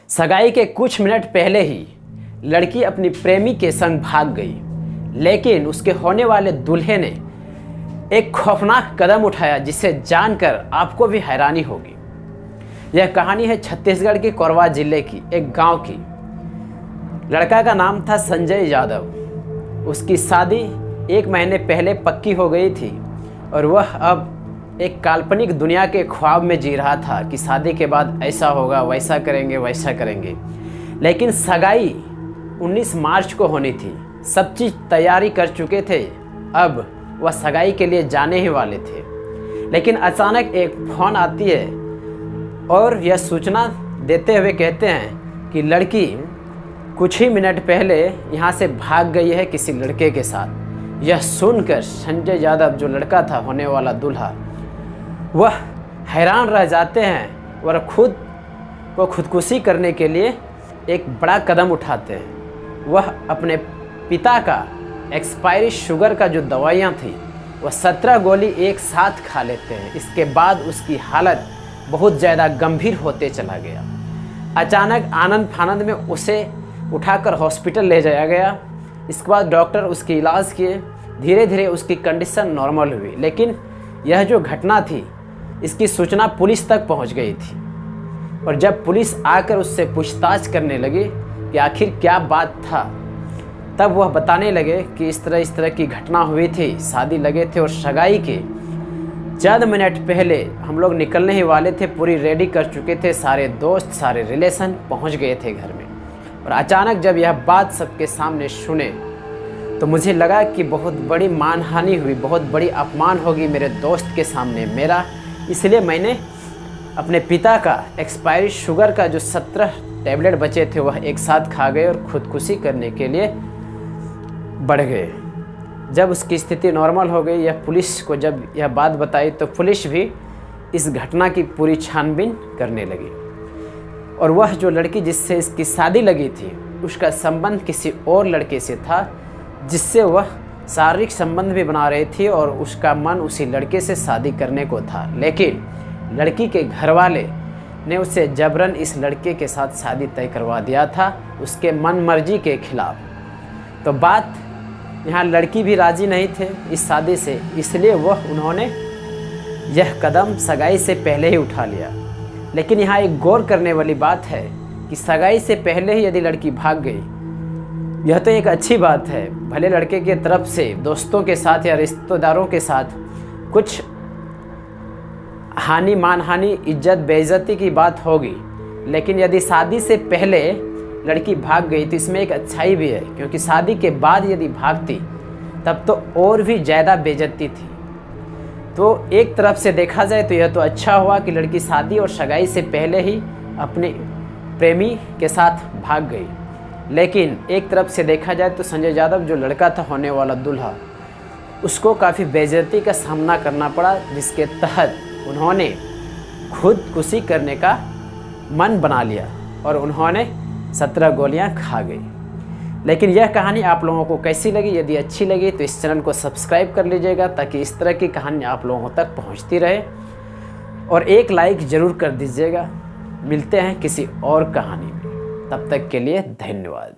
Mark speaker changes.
Speaker 1: सगाई के कुछ मिनट पहले ही लड़की अपनी प्रेमी के संग भाग गई, लेकिन उसके होने वाले दूल्हे ने एक खौफनाक कदम उठाया जिसे जानकर आपको भी हैरानी होगी। यह कहानी है छत्तीसगढ़ के कोरबा जिले की एक गांव की। लड़का का नाम था संजय यादव। उसकी शादी 1 महीने पहले पक्की हो गई थी और वह अब एक काल्पनिक दुनिया के ख्वाब में जी रहा था कि शादी के बाद ऐसा होगा, वैसा करेंगे, वैसा करेंगे। लेकिन सगाई 19 मार्च को होनी थी। सब चीज़ तैयारी कर चुके थे, अब वह सगाई के लिए जाने ही वाले थे। लेकिन अचानक एक फ़ोन आती है और यह सूचना देते हुए कहते हैं कि लड़की कुछ ही मिनट पहले यहाँ से भाग गई है किसी लड़के के साथ। यह सुनकर संजय यादव, जो लड़का था, होने वाला दूल्हा, वह हैरान रह जाते हैं और खुद को खुदकुशी करने के लिए एक बड़ा कदम उठाते हैं। वह अपने पिता का एक्सपायरी शुगर का जो दवाइयाँ थी वह 17 गोली एक साथ खा लेते हैं। इसके बाद उसकी हालत बहुत ज़्यादा गंभीर होते चला गया। अचानक आनंद फानंद में उसे उठाकर हॉस्पिटल ले जाया गया। इसके बाद डॉक्टर उसकी इलाज किए। धीरे धीरे उसकी कंडीशन नॉर्मल हुई। लेकिन यह जो घटना थी इसकी सूचना पुलिस तक पहुंच गई थी और जब पुलिस आकर उससे पूछताछ करने लगी कि आखिर क्या बात था, तब वह बताने लगे कि इस तरह की घटना हुई थी। शादी लगे थे और सगाई के चंद मिनट पहले हम लोग निकलने ही वाले थे, पूरी रेडी कर चुके थे। सारे दोस्त, सारे रिलेशन पहुंच गए थे घर में। और अचानक जब यह बात सबके सामने सुने तो मुझे लगा कि बहुत बड़ी मानहानि हुई, बहुत बड़ी अपमान होगी मेरे दोस्त के सामने मेरा। इसलिए मैंने अपने पिता का एक्सपायरी शुगर का जो 17 टैबलेट बचे थे वह एक साथ खा गए और खुदकुशी करने के लिए बढ़ गए। जब उसकी स्थिति नॉर्मल हो गई, यह पुलिस को जब यह बात बताई तो पुलिस भी इस घटना की पूरी छानबीन करने लगी। और वह जो लड़की जिससे इसकी शादी लगी थी उसका संबंध किसी और लड़के से था जिससे वह शारीरिक संबंध भी बना रही थी और उसका मन उसी लड़के से शादी करने को था। लेकिन लड़की के घर वाले ने उसे जबरन इस लड़के के साथ शादी तय करवा दिया था, उसके मन मर्जी के खिलाफ। तो बात यहाँ लड़की भी राजी नहीं थे इस शादी से, इसलिए उन्होंने यह कदम सगाई से पहले ही उठा लिया। लेकिन यहाँ एक गौर करने वाली बात है कि सगाई से पहले ही यदि लड़की भाग गई, यह तो एक अच्छी बात है। भले लड़के के तरफ से दोस्तों के साथ या रिश्तेदारों के साथ कुछ हानि, मानहानि, इज्जत बेइज्जती की बात होगी, लेकिन यदि शादी से पहले लड़की भाग गई तो इसमें एक अच्छाई भी है, क्योंकि शादी के बाद यदि भागती तब तो और भी ज़्यादा बेइज्जती थी। तो एक तरफ से देखा जाए तो यह तो अच्छा हुआ कि लड़की शादी और सगाई से पहले ही अपने प्रेमी के साथ भाग गई। लेकिन एक तरफ से देखा जाए तो संजय यादव, जो लड़का था, होने वाला दूल्हा, उसको काफ़ी बेइज्जती का सामना करना पड़ा, जिसके तहत उन्होंने खुदकुशी करने का मन बना लिया और उन्होंने 17 गोलियां खा गई। लेकिन यह कहानी आप लोगों को कैसी लगी? यदि अच्छी लगी तो इस चैनल को सब्सक्राइब कर लीजिएगा ताकि इस तरह की कहानी आप लोगों तक पहुंचती रहे, और एक लाइक ज़रूर कर दीजिएगा। मिलते हैं किसी और कहानी में, तब तक के लिए धन्यवाद।